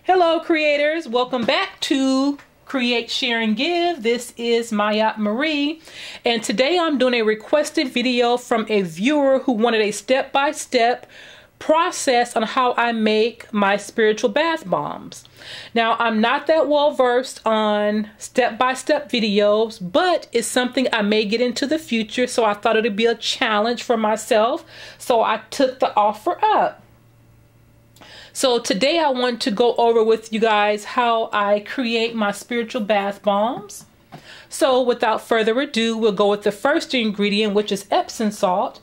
Hello creators, welcome back to Create, Share, and Give. This is Maya Marie, and today I'm doing a requested video from a viewer who wanted a step-by-step process on how I make my spiritual bath bombs. Now, I'm not that well versed on step-by-step videos, but it's something I may get into the future, so I thought it'd be a challenge for myself, so I took the offer up. So today I want to go over with you guys how I create my spiritual bath bombs. So without further ado, we'll go with the first ingredient, which is Epsom salt.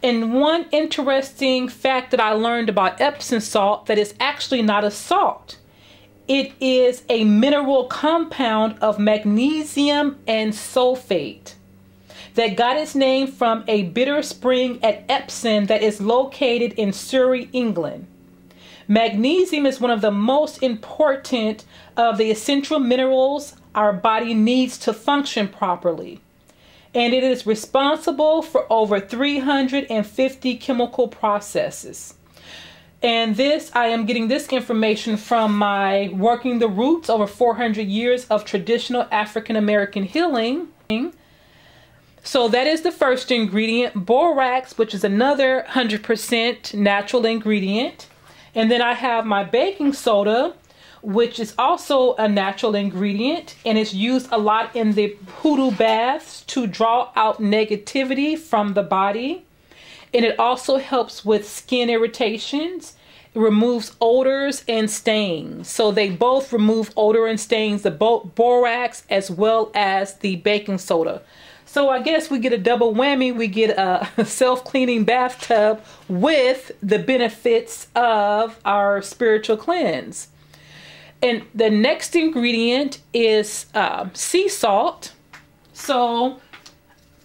And one interesting fact that I learned about Epsom salt, that it's actually not a salt. It is a mineral compound of magnesium and sulfate that got its name from a bitter spring at Epsom that is located in Surrey, England. Magnesium is one of the most important of the essential minerals our body needs to function properly. And it is responsible for over 350 chemical processes. And I am getting this information from my Working the Roots, over 400 years of traditional African American healing. So that is the first ingredient, borax, which is another 100% natural ingredient. And then I have my baking soda, which is also a natural ingredient, and it's used a lot in the hoodoo baths to draw out negativity from the body. And it also helps with skin irritations. It removes odors and stains. So they both remove odor and stains, the borax as well as the baking soda. So I guess we get a double whammy. We get a self-cleaning bathtub with the benefits of our spiritual cleanse. And the next ingredient is sea salt. So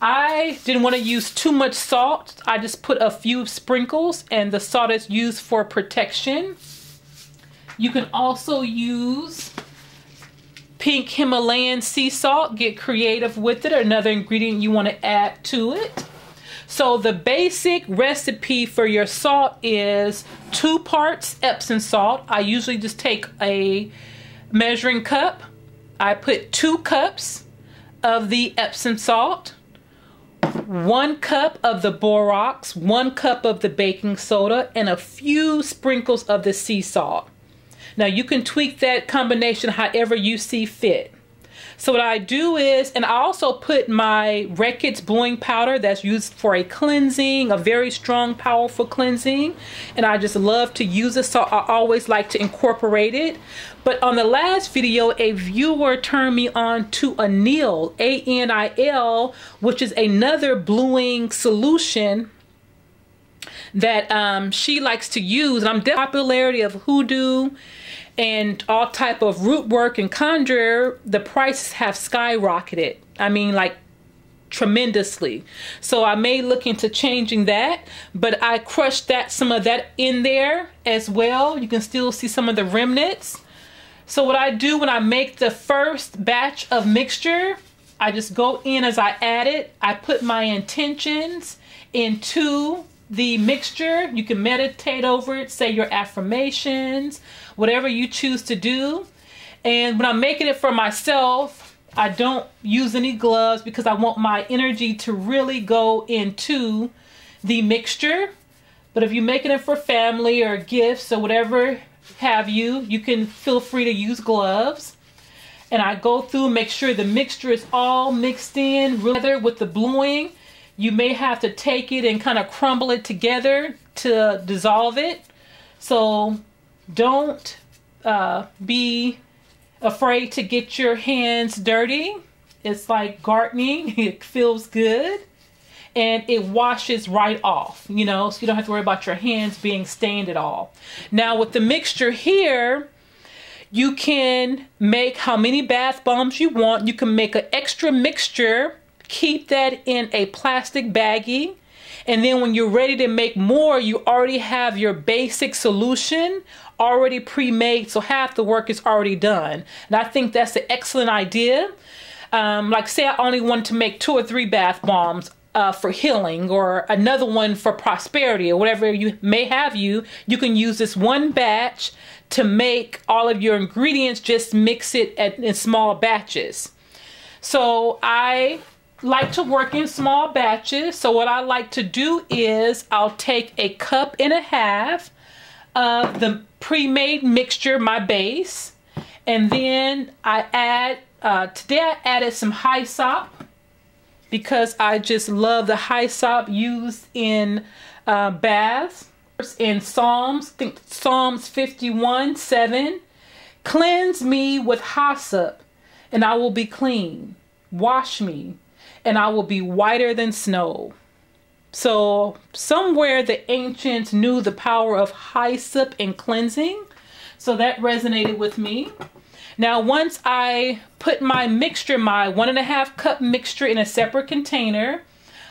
I didn't want to use too much salt. I just put a few sprinkles, and the salt is used for protection. You can also use pink Himalayan sea salt. Get creative with it, another ingredient you want to add to it. So the basic recipe for your salt is 2 parts Epsom salt. I usually just take a measuring cup. I put 2 cups of the Epsom salt, 1 cup of the borax, 1 cup of the baking soda, and a few sprinkles of the sea salt. Now you can tweak that combination however you see fit. So what I do is, and I also put my Reckitt's blowing powder that's used for a cleansing, a very strong, powerful cleansing. And I just love to use it, so I always like to incorporate it. But on the last video, a viewer turned me on to Anil, A-N-I-L, which is another bluing solution that she likes to use. And I'm the popularity of hoodoo and all type of root work and conjure, the prices have skyrocketed. I mean, like tremendously. So I may look into changing that, but I crushed some of that in there as well. You can still see some of the remnants. So what I do when I make the first batch of mixture, I just go in as I add it. I put my intentions into the mixture. You can meditate over it, say your affirmations, whatever you choose to do. And when I'm making it for myself, I don't use any gloves because I want my energy to really go into the mixture. But if you're making it for family or gifts or whatever have you, you can feel free to use gloves. And I go through, make sure the mixture is all mixed in together with the bluing. You may have to take it and kind of crumble it together to dissolve it. So don't be afraid to get your hands dirty. It's like gardening. It feels good. And it washes right off, you know, so you don't have to worry about your hands being stained at all. Now with the mixture here, you can make how many bath bombs you want. You can make an extra mixture. Keep that in a plastic baggie, and then when you're ready to make more, you already have your basic solution already pre-made, so half the work is already done. And I think that's an excellent idea. Like say I only wanted to make 2 or 3 bath bombs, for healing, or another one for prosperity, or whatever you may have, you can use this one batch to make all of your ingredients. Just mix it in small batches. So I like to work in small batches. So what I like to do is I'll take 1.5 cups of the pre-made mixture, my base, and then I add, today I added some hyssop, because I just love the hyssop used in baths. In Psalms, think Psalms 51:7, cleanse me with hyssop and I will be clean. Wash me and I will be whiter than snow. So somewhere the ancients knew the power of hyssop in cleansing. So that resonated with me. Now, once I put my mixture, my 1.5 cup mixture, in a separate container,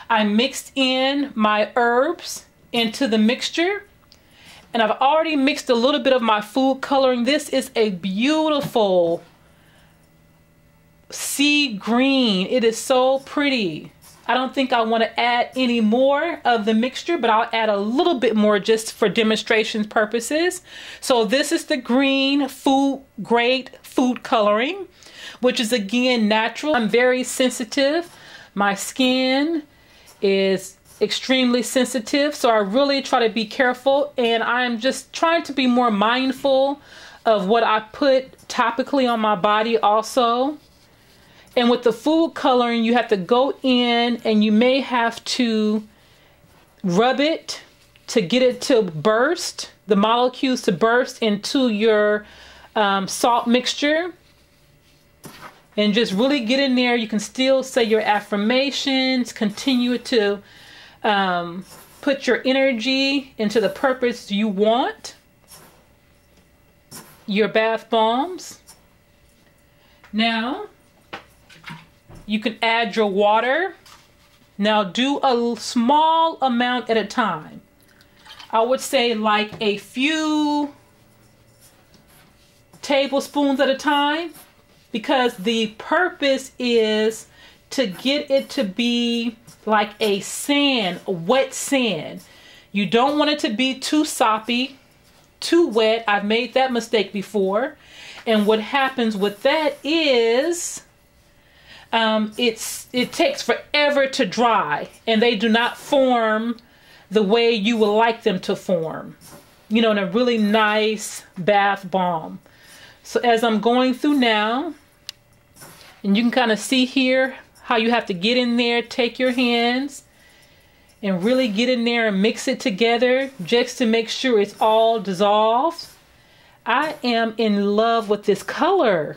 I mixed in my herbs into the mixture. And I've already mixed a little bit of my food coloring. This is a beautiful sea green. It is so pretty. I don't think I want to add any more of the mixture, but I'll add a little bit more just for demonstration purposes. So this is the green food grade food coloring, which is again natural. I'm very sensitive. My skin is extremely sensitive, so I really try to be careful, and I'm just trying to be more mindful of what I put topically on my body also. And with the food coloring, you have to go in and you may have to rub it to get it to burst, the molecules to burst into your salt mixture. And just really get in there. You can still say your affirmations, continue to put your energy into the purpose you want. Your bath bombs. Now, you can add your water. Now do a small amount at a time. I would say like a few tablespoons at a time, because the purpose is to get it to be like a sand, a wet sand. You don't want it to be too soppy, too wet. I've made that mistake before. And what happens with that is it takes forever to dry, and they do not form the way you would like them to form, you know, in a really nice bath bomb. So as I'm going through now, and you can kind of see here how you have to get in there, take your hands and really get in there and mix it together just to make sure it's all dissolved. I am in love with this color.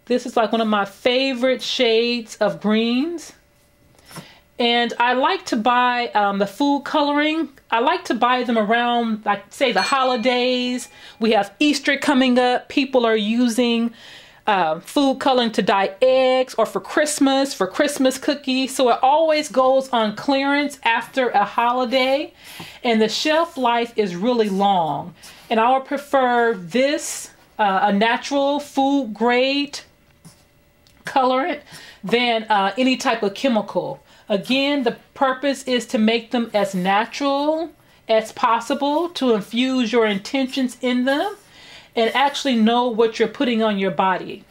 This is like one of my favorite shades of greens. And I like to buy the food coloring. I like to buy them around, like, say, the holidays. We have Easter coming up. People are using food coloring to dye eggs, or for Christmas cookies. So it always goes on clearance after a holiday. And the shelf life is really long. And I would prefer this, a natural food grade colorant, than any type of chemical. Again, the purpose is to make them as natural as possible, to infuse your intentions in them and actually know what you're putting on your body.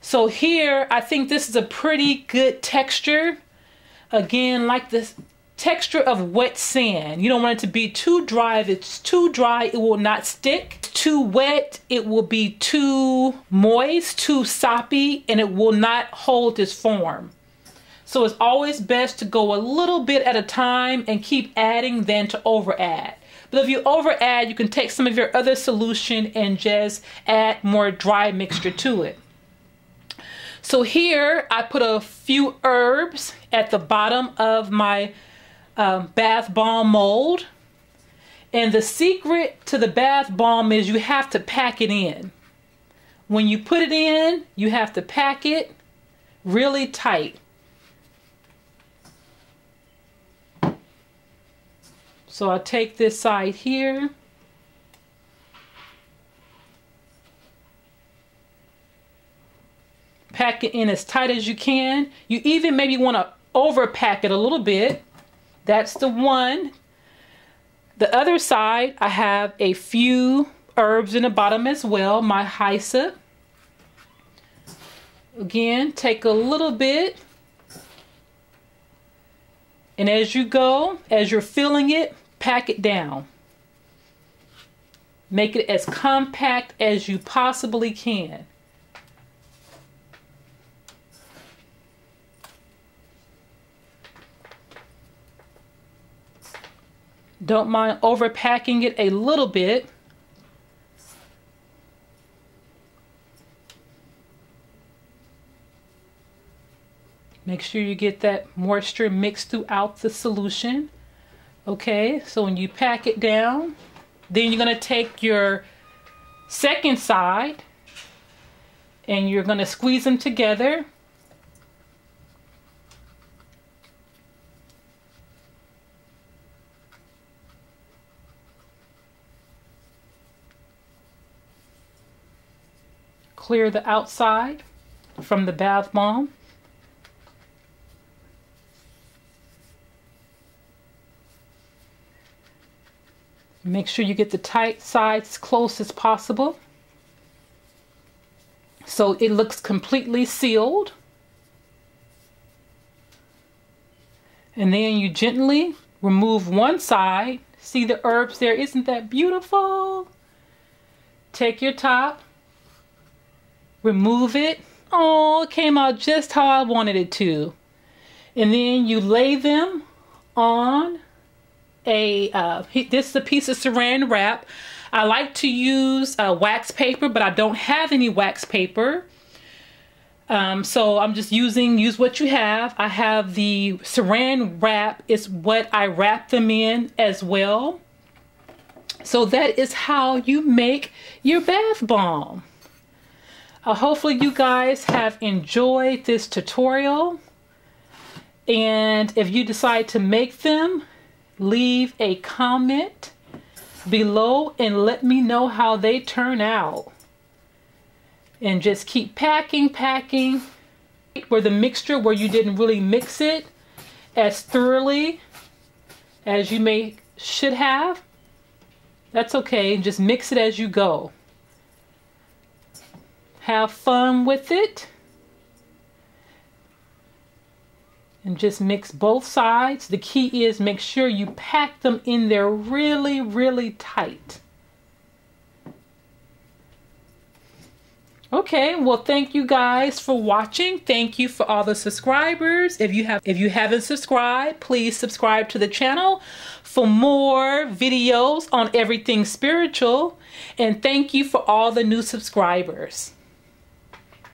So here, I think this is a pretty good texture. Again, like this texture of wet sand. You don't want it to be too dry. If it's too dry, it will not stick. Too wet, it will be too moist, too soppy, and it will not hold its form. So it's always best to go a little bit at a time and keep adding than to over add. But if you over add, you can take some of your other solution and just add more dry mixture to it. So here I put a few herbs at the bottom of my bath bomb mold. And the secret to the bath bomb is you have to pack it in. When you put it in, you have to pack it really tight. So I'll take this side here. Pack it in as tight as you can. You even maybe want to overpack it a little bit. That's the one. The other side, I have a few herbs in the bottom as well, my hyssop. Again, take a little bit. And as you go, as you're filling it, pack it down. Make it as compact as you possibly can. Don't mind overpacking it a little bit. Make sure you get that moisture mixed throughout the solution. Okay, so when you pack it down, then you're going to take your second side and you're going to squeeze them together. Clear the outside from the bath bomb. Make sure you get the tight sides close as possible so it looks completely sealed. And then you gently remove one side. See the herbs there? Isn't that beautiful? Take your top, remove it. Oh, it came out just how I wanted it to. And then you lay them on this is a piece of saran wrap. I like to use wax paper, but I don't have any wax paper. So I'm just use what you have. I have the saran wrap. It's what I wrap them in as well. So that is how you make your bath bomb. Hopefully you guys have enjoyed this tutorial. And if you decide to make them, leave a comment below and let me know how they turn out. And just keep packing. Where the mixture, where you didn't really mix it as thoroughly as you should have, that's okay. Just mix it as you go. Have fun with it. And just mix both sides. The key is make sure you pack them in there really, really tight. Okay, well, thank you guys for watching. Thank you for all the subscribers. If you haven't subscribed, please subscribe to the channel for more videos on everything spiritual. And thank you for all the new subscribers.